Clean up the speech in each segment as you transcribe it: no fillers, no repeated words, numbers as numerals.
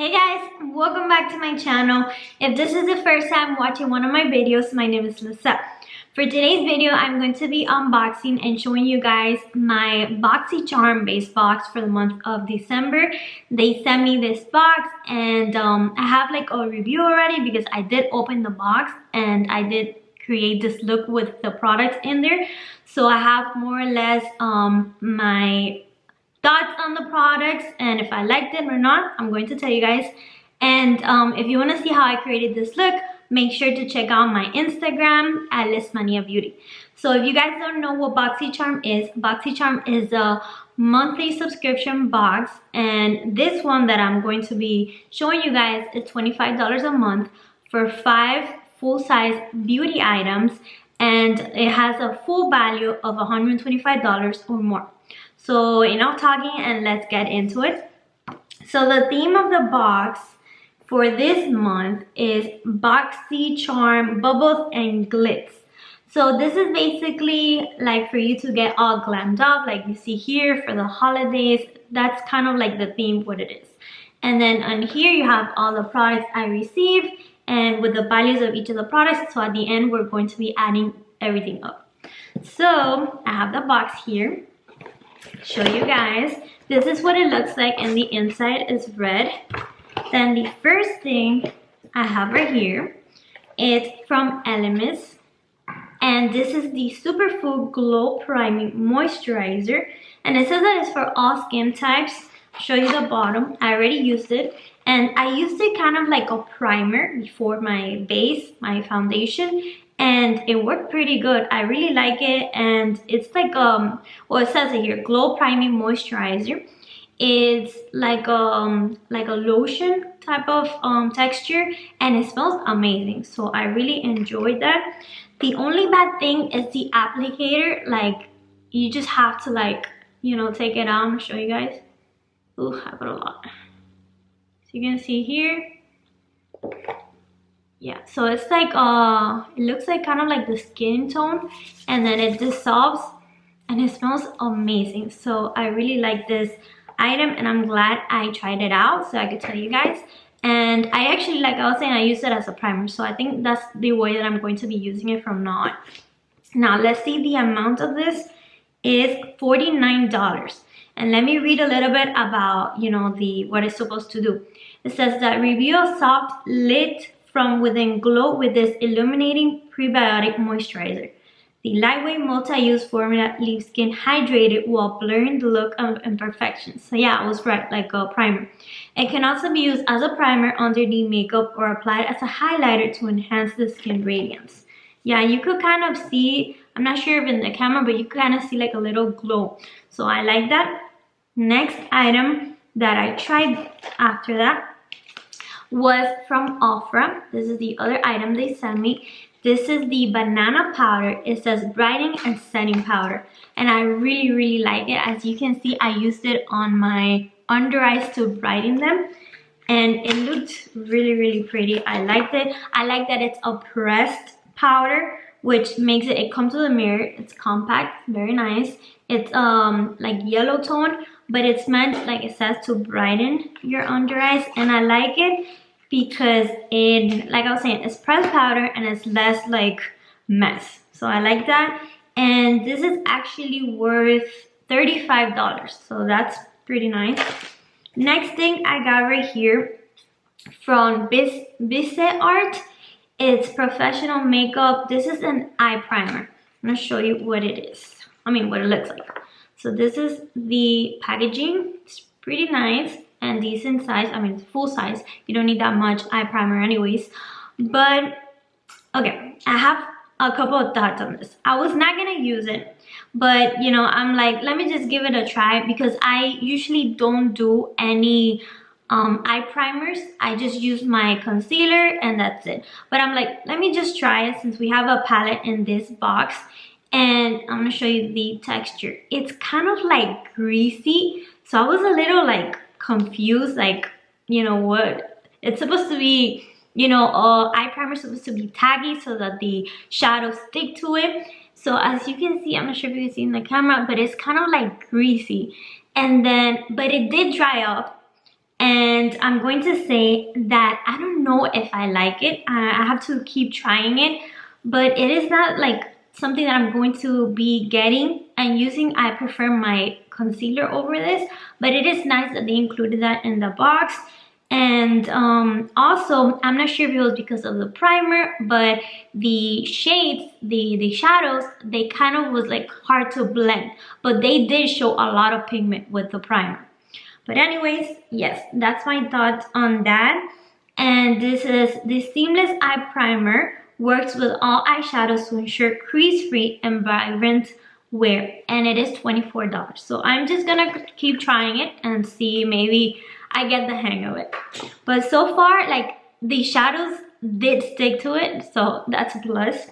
Hey guys, welcome back to my channel. If this is the first time watching one of my videos, my name is Luseta. For today's video, I'm going to be unboxing and showing you guys my Boxycharm base box for the month of December. They sent me this box and I have like a review already because I did open the box and I did create this look with the products in there. So I have more or less my thoughts on the products and if I liked it or not, I'm going to tell you guys. And if you want to see how I created this look, make sure to check out my Instagram at Lashliner Beauty. So if you guys don't know what Boxycharm is a monthly subscription box, and this one that I'm going to be showing you guys is $25 a month for 5 full-size beauty items, and it has a full value of $125 or more. So enough talking and let's get into it. So the theme of the box for this month is Boxycharm Bubbles and Glitz. So this is basically like for you to get all glammed up like you see here for the holidays. That's kind of like the theme, what it is. And then on here you have all the products I received and with the values of each of the products. So at the end we're going to be adding everything up. So I have the box here. Show you guys, this is what it looks like, and the inside is red. Then the first thing I have right here, it's from Elemis, and this is the Superfood Glow Priming Moisturizer, and it says that it's for all skin types. I'll show you the bottom. I already used it, and I used it kind of like a primer before my base, my foundation, and it worked pretty good. I really like it, and it's like well, it says it here, Glow Priming Moisturizer. It's like a lotion type of texture, and it smells amazing. So I really enjoyed that. The only bad thing is the applicator. Like you just have to like, you know, take it out. I'm gonna show you guys. Ooh, I put a lot. So you can see here. Yeah, so it's like it looks like kind of like the skin tone, and then it dissolves and it smells amazing. So I really like this item and I'm glad I tried it out so I could tell you guys. And I actually, like I was saying, I used it as a primer, so I think that's the way that I'm going to be using it from now on. Now let's see, the amount of this is $49. And let me read a little bit about, you know, what it's supposed to do. It says that reveal soft lit from within glow with this illuminating prebiotic moisturizer. The lightweight multi-use formula leaves skin hydrated while blurring the look of imperfections. So yeah, I was right, like a primer. It can also be used as a primer underneath makeup or applied as a highlighter to enhance the skin radiance. Yeah, you could kind of see, I'm not sure if in the camera, but you kind of see like a little glow. So I like that. Next item that I tried after that was from Ofra. This is the other item they sent me. This is the banana powder. It says brightening and setting powder, and I really like it. As you can see, I used it on my under eyes to brighten them, and it looked really pretty. I liked it. I like that it's a pressed powder, which makes it comes with a mirror. It's compact, very nice. It's like yellow tone, but it's meant, like it says, to brighten your under eyes, and I like it because it, like I was saying, it's pressed powder and it's less like mess. So I like that. And this is actually worth $35. So that's pretty nice. Next thing I got right here from Bise Art. It's professional makeup. This is an eye primer. I'm gonna show you what it is. I mean, what it looks like. So this is the packaging. It's pretty nice and decent size. I mean, it's full size. You don't need that much eye primer anyways. But okay, I have a couple of thoughts on this. I was not gonna use it, but you know, I'm like, let me just give it a try because I usually don't do any eye primers. I just use my concealer and that's it. But I'm like, let me just try it since we have a palette in this box. And I'm gonna show you the texture. It's kind of like greasy. So I was a little like confused, like, you know what? It's supposed to be, you know, eye primer is supposed to be taggy so that the shadows stick to it. So as you can see, I'm not sure if you can see in the camera, but it's kind of like greasy. And then, but it did dry up. and I'm going to say that I don't know if I like it. I have to keep trying it, but it is not like something that I'm going to be getting and using. I prefer my concealer over this, but it is nice that they included that in the box. And also, I'm not sure if it was because of the primer, but the shades, the shadows, they kind of was like hard to blend, but they did show a lot of pigment with the primer. But anyways, yes, that's my thoughts on that. And this is the Seamless Eye Primer. Works with all eyeshadows to ensure crease-free and vibrant wear, and it is $24. So I'm just gonna keep trying it and see, maybe I get the hang of it. But so far, like, the shadows did stick to it, so that's a plus.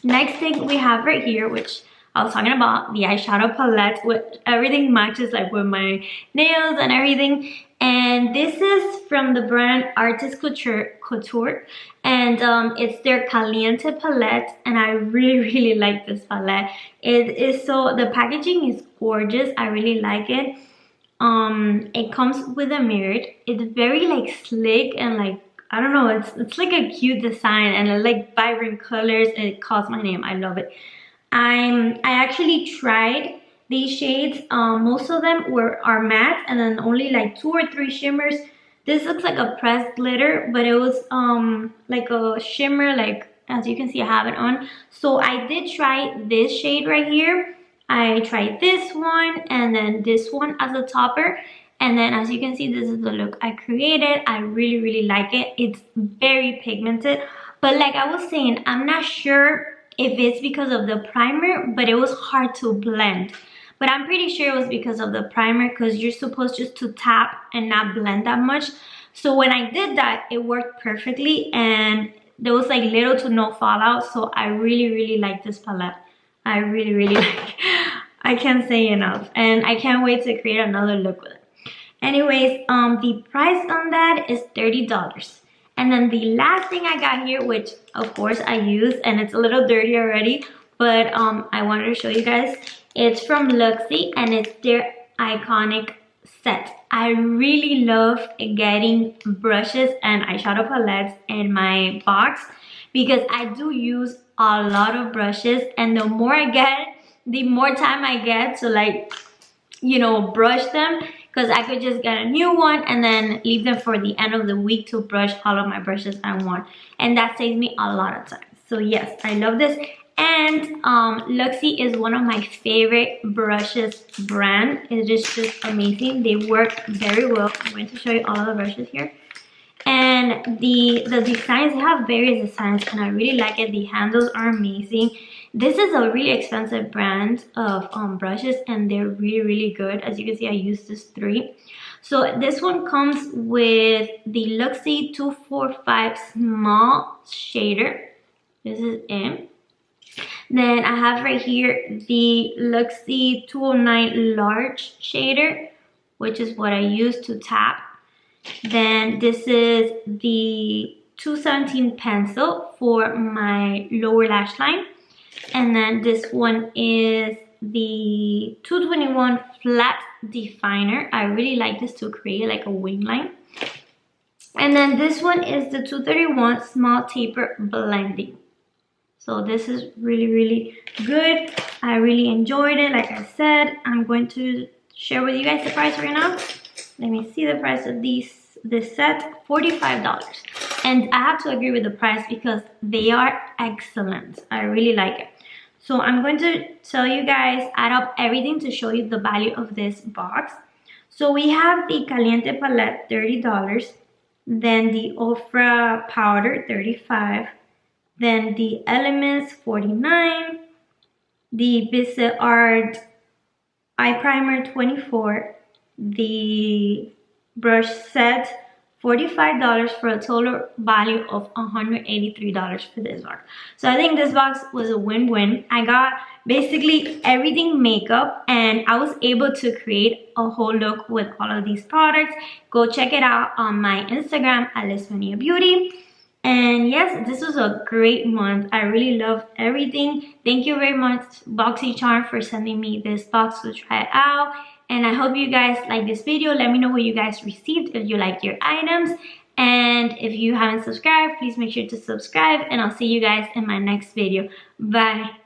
Next thing we have right here, which I was talking about, the eyeshadow palette, with everything matches like with my nails and everything. And this is from the brand Artist Couture, and it's their Caliente palette, and I really like this palette. It is so, the packaging is gorgeous. I really like it. It comes with a mirror. It's very like slick and like, I don't know, it's like a cute design, and I like vibrant colors. It calls my name. I love it. I actually tried these shades. Most of them are matte, and then only like 2 or 3 shimmers. This looks like a pressed glitter, but it was like a shimmer, like as you can see I have it on. So I did try this shade right here. I tried this one and then this one as a topper, and then as you can see, this is the look I created. I really like it. It's very pigmented, but like I was saying, I'm not sure if it's because of the primer, but it was hard to blend. But I'm pretty sure it was because of the primer, because you're supposed just to tap and not blend that much. So when I did that, it worked perfectly, and there was like little to no fallout. So I really like this palette. I really like. I can't say enough, and I can't wait to create another look with it. Anyways, the price on that is $30. And then the last thing I got here, which of course I use, and it's a little dirty already, but I wanted to show you guys. It's from Luxie, and it's their iconic set. I really love getting brushes and eyeshadow palettes in my box, because I do use a lot of brushes, and the more I get, the more time I get to, like, you know, brush them, because I could just get a new one and then leave them for the end of the week to brush all of my brushes I want, and that saves me a lot of time. So yes, I love this. And Luxie is one of my favorite brushes brand. It is just amazing. They work very well. I'm going to show you all of the brushes here. And the designs, they have various designs, and I really like it. The handles are amazing. This is a really expensive brand of brushes, and they're really good. As you can see, I used this 3. So this one comes with the Luxie 245 small shader. This is it. Then I have right here the Luxie 209 large shader, which is what I use to tap. Then this is the 217 pencil for my lower lash line. And then this one is the 221 flat definer. I really like this to create like a wing line. And then this one is the 231 small taper blending. So this is really good. I really enjoyed it. Like I said, I'm going to share with you guys the price right now. Let me see the price of this set, $45. And I have to agree with the price because they are excellent. I really like it. So I'm going to tell you guys, add up everything to show you the value of this box. So we have the Caliente palette, $30. Then the Ultra powder, $35. Then the Elements, $49. The Bissell Art eye primer, $24. The brush set, $45, for a total value of $183 for this box. So I think this box was a win-win. I got basically everything makeup, and I was able to create a whole look with all of these products. Go check it out on my Instagram at Luseta Beauty. And yes, this was a great month. I really love everything. Thank you very much, Boxycharm, for sending me this box to try it out. And I hope you guys like this video. Let me know what you guys received, if you liked your items. And if you haven't subscribed, please make sure to subscribe. And I'll see you guys in my next video. Bye.